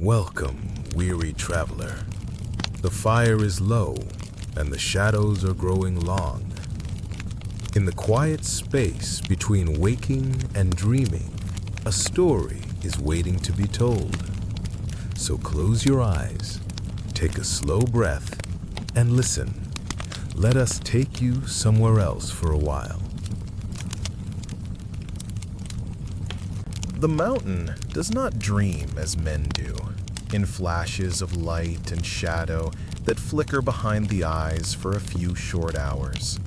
Welcome, weary traveler. The fire is low, and the shadows are growing long. In the quiet space between waking and dreaming, a story is waiting to be told. So close your eyes, take a slow breath, and listen. Let us take you somewhere else for a while. The mountain does not dream as men do, in flashes of light and shadow that flicker behind the eyes for a few short hours.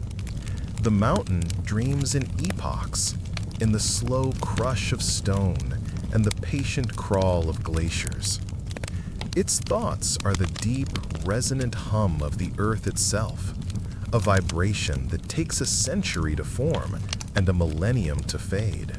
The mountain dreams in epochs, in the slow crush of stone and the patient crawl of glaciers. Its thoughts are the deep, resonant hum of the earth itself, a vibration that takes a century to form and a millennium to fade.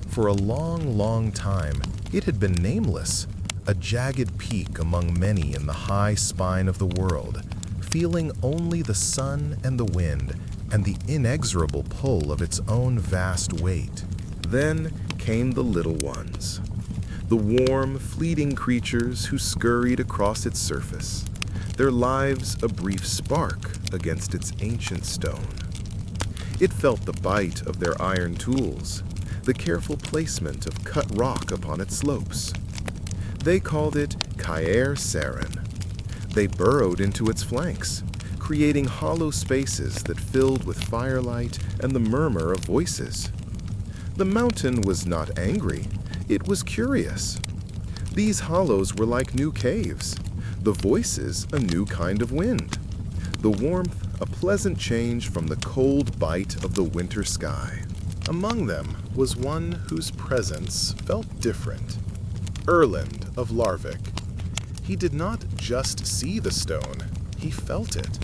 For a long, long time, it had been nameless, a jagged peak among many in the high spine of the world, feeling only the sun and the wind and the inexorable pull of its own vast weight. Then came the little ones, the warm, fleeting creatures who scurried across its surface, their lives a brief spark against its ancient stone. It felt the bite of their iron tools, the careful placement of cut rock upon its slopes. They called it Kaer Seren. They burrowed into its flanks, creating hollow spaces that filled with firelight and the murmur of voices. The mountain was not angry, it was curious. These hollows were like new caves, the voices a new kind of wind, the warmth a pleasant change from the cold bite of the winter sky. Among them was one whose presence felt different, Erland of Larvik. He did not just see the stone, he felt it.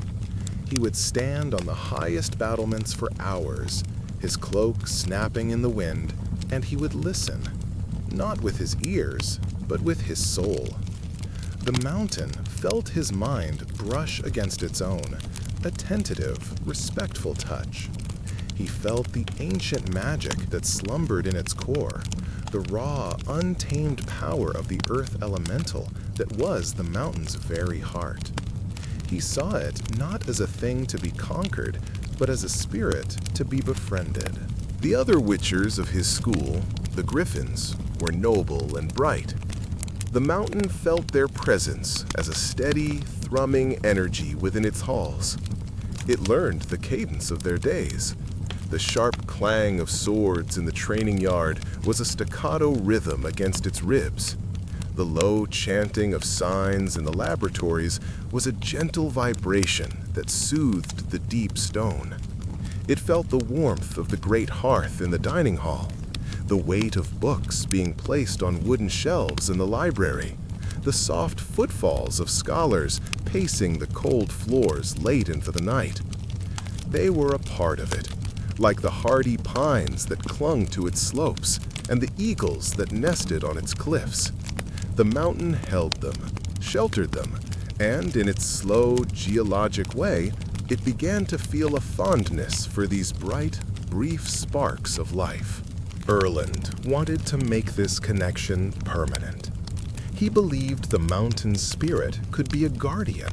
He would stand on the highest battlements for hours, his cloak snapping in the wind, and he would listen, not with his ears, but with his soul. The mountain felt his mind brush against its own, a tentative, respectful touch. He felt the ancient magic that slumbered in its core, the raw, untamed power of the earth elemental that was the mountain's very heart. He saw it not as a thing to be conquered, but as a spirit to be befriended. The other witchers of his school, the Griffins, were noble and bright. The mountain felt their presence as a steady, thrumming energy within its halls. It learned the cadence of their days. The sharp clang of swords in the training yard was a staccato rhythm against its ribs. The low chanting of signs in the laboratories was a gentle vibration that soothed the deep stone. It felt the warmth of the great hearth in the dining hall, the weight of books being placed on wooden shelves in the library, the soft footfalls of scholars pacing the cold floors late into the night. They were a part of it, like the hardy pines that clung to its slopes and the eagles that nested on its cliffs. The mountain held them, sheltered them, and in its slow, geologic way, it began to feel a fondness for these bright, brief sparks of life. Erland wanted to make this connection permanent. He believed the mountain's spirit could be a guardian,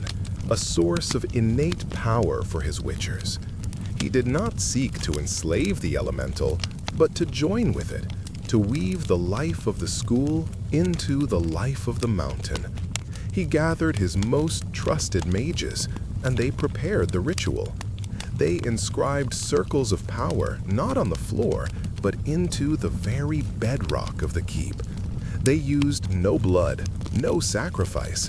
a source of innate power for his witchers. He did not seek to enslave the elemental, but to join with it, to weave the life of the school into the life of the mountain. He gathered his most trusted mages, and they prepared the ritual. They inscribed circles of power not on the floor, but into the very bedrock of the keep. They used no blood, no sacrifice,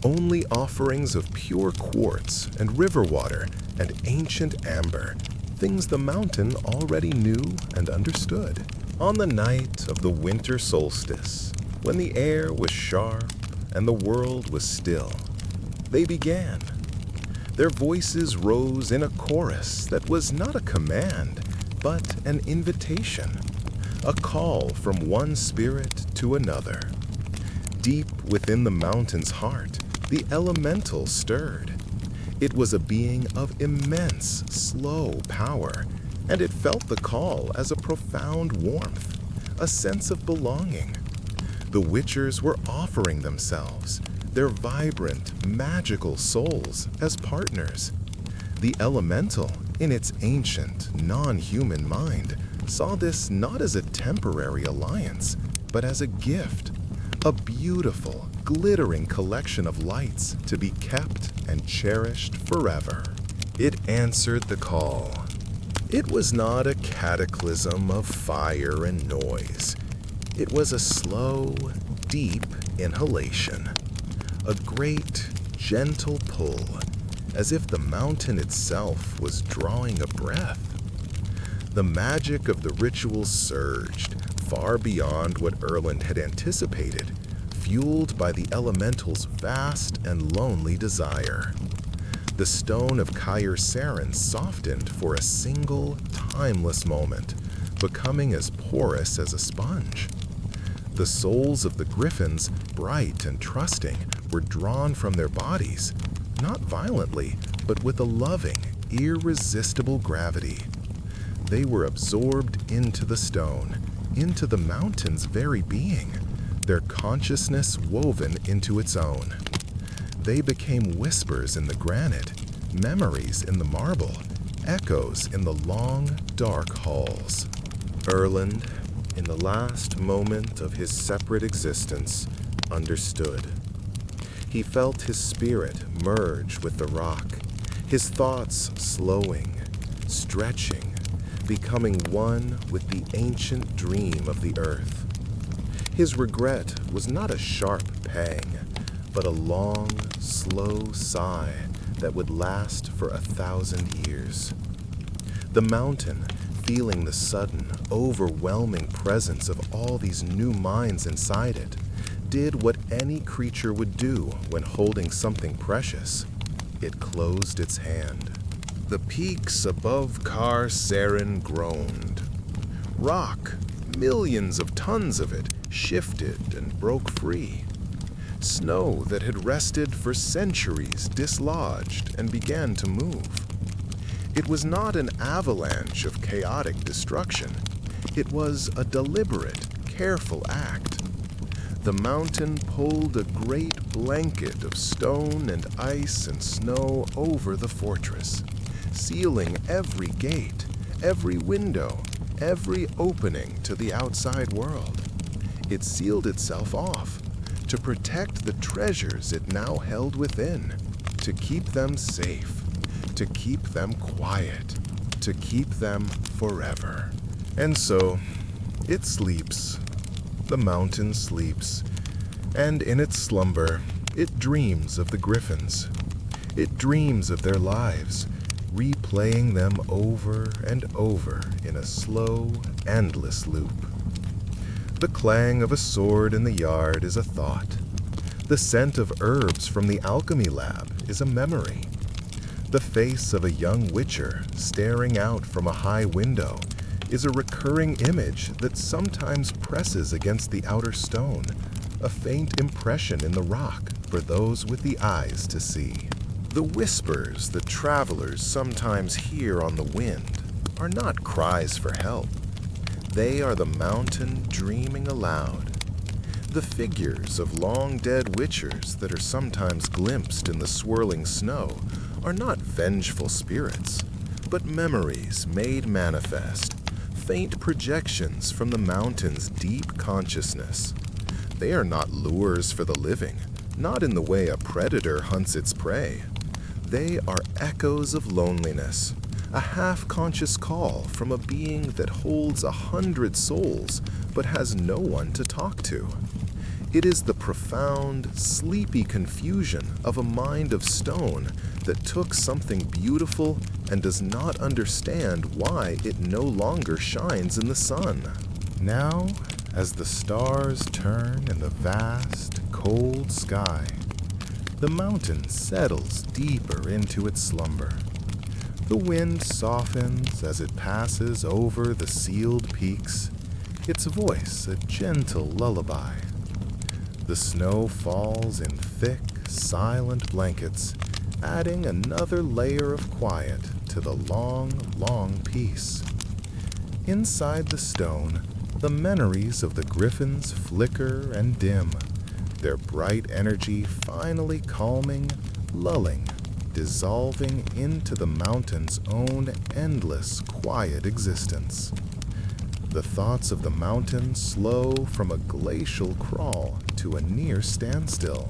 only offerings of pure quartz and river water and ancient amber, things the mountain already knew and understood. On the night of the winter solstice, when the air was sharp and the world was still, they began. Their voices rose in a chorus that was not a command, but an invitation, a call from one spirit to another. Deep within the mountain's heart, the elemental stirred. It was a being of immense, slow power, and it felt the call as a profound warmth, a sense of belonging. The The Witchers were offering themselves, their vibrant, magical souls, as partners. The elemental, in its ancient, non-human mind, saw this not as a temporary alliance, but as a gift, a beautiful, glittering collection of lights to be kept and cherished forever. It answered the call. It was not a cataclysm of fire and noise. It was a slow, deep inhalation, a great, gentle pull, as if the mountain itself was drawing a breath. The magic of the ritual surged, far beyond what Erland had anticipated, fueled by the elemental's vast and lonely desire. The stone of Kaer Seren softened for a single, timeless moment, becoming as porous as a sponge. The souls of the Griffins, bright and trusting, were drawn from their bodies, not violently, but with a loving, irresistible gravity. They were absorbed into the stone, into the mountain's very being, their consciousness woven into its own. They became whispers in the granite, memories in the marble, echoes in the long, dark halls. Erland, in the last moment of his separate existence, understood. He felt his spirit merge with the rock, his thoughts slowing, stretching, becoming one with the ancient dream of the earth. His regret was not a sharp pang, but a long, slow sigh that would last for 1,000 years. The mountain, feeling the sudden, overwhelming presence of all these new minds inside it, did what any creature would do when holding something precious. It closed its hand. The peaks above Kaer Seren groaned. Rock, millions of tons of it, shifted and broke free. Snow that had rested for centuries dislodged and began to move. It was not an avalanche of chaotic destruction. It was a deliberate, careful act. The mountain pulled a great blanket of stone and ice and snow over the fortress, sealing every gate, every window, every opening to the outside world. It sealed itself off to protect the treasures it now held within, to keep them safe, to keep them quiet, to keep them forever. And so, it sleeps. The mountain sleeps, and in its slumber, it dreams of the Griffins. It dreams of their lives, replaying them over and over in a slow, endless loop. The clang of a sword in the yard is a thought. The scent of herbs from the alchemy lab is a memory. The face of a young witcher staring out from a high window is a recurring image that sometimes presses against the outer stone, a faint impression in the rock for those with the eyes to see. The whispers that travelers sometimes hear on the wind are not cries for help. They are the mountain dreaming aloud. The figures of long-dead witchers that are sometimes glimpsed in the swirling snow are not vengeful spirits, but memories made manifest, faint projections from the mountain's deep consciousness. They are not lures for the living, not in the way a predator hunts its prey. They are echoes of loneliness, a half-conscious call from a being that holds 100 souls but has no one to talk to. It is the profound, sleepy confusion of a mind of stone that took something beautiful and does not understand why it no longer shines in the sun. Now, as the stars turn in the vast, cold sky, the mountain settles deeper into its slumber. The wind softens as it passes over the sealed peaks, its voice a gentle lullaby. The snow falls in thick, silent blankets, adding another layer of quiet to the long, long peace. Inside the stone, The memories of the Griffins flicker and dim, their bright energy finally calming, lulling, dissolving into the mountain's own endless, quiet existence. The thoughts of the mountain slow from a glacial crawl to a near standstill.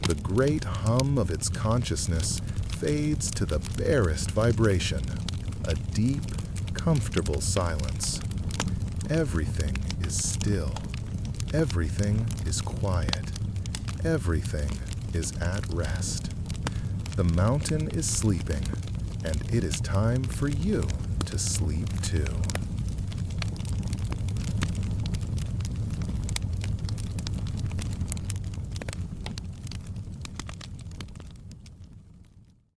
The great hum of its consciousness fades to the barest vibration, a deep, comfortable silence. Everything is still. Everything is quiet. Everything is at rest. The mountain is sleeping, and it is time for you to sleep too.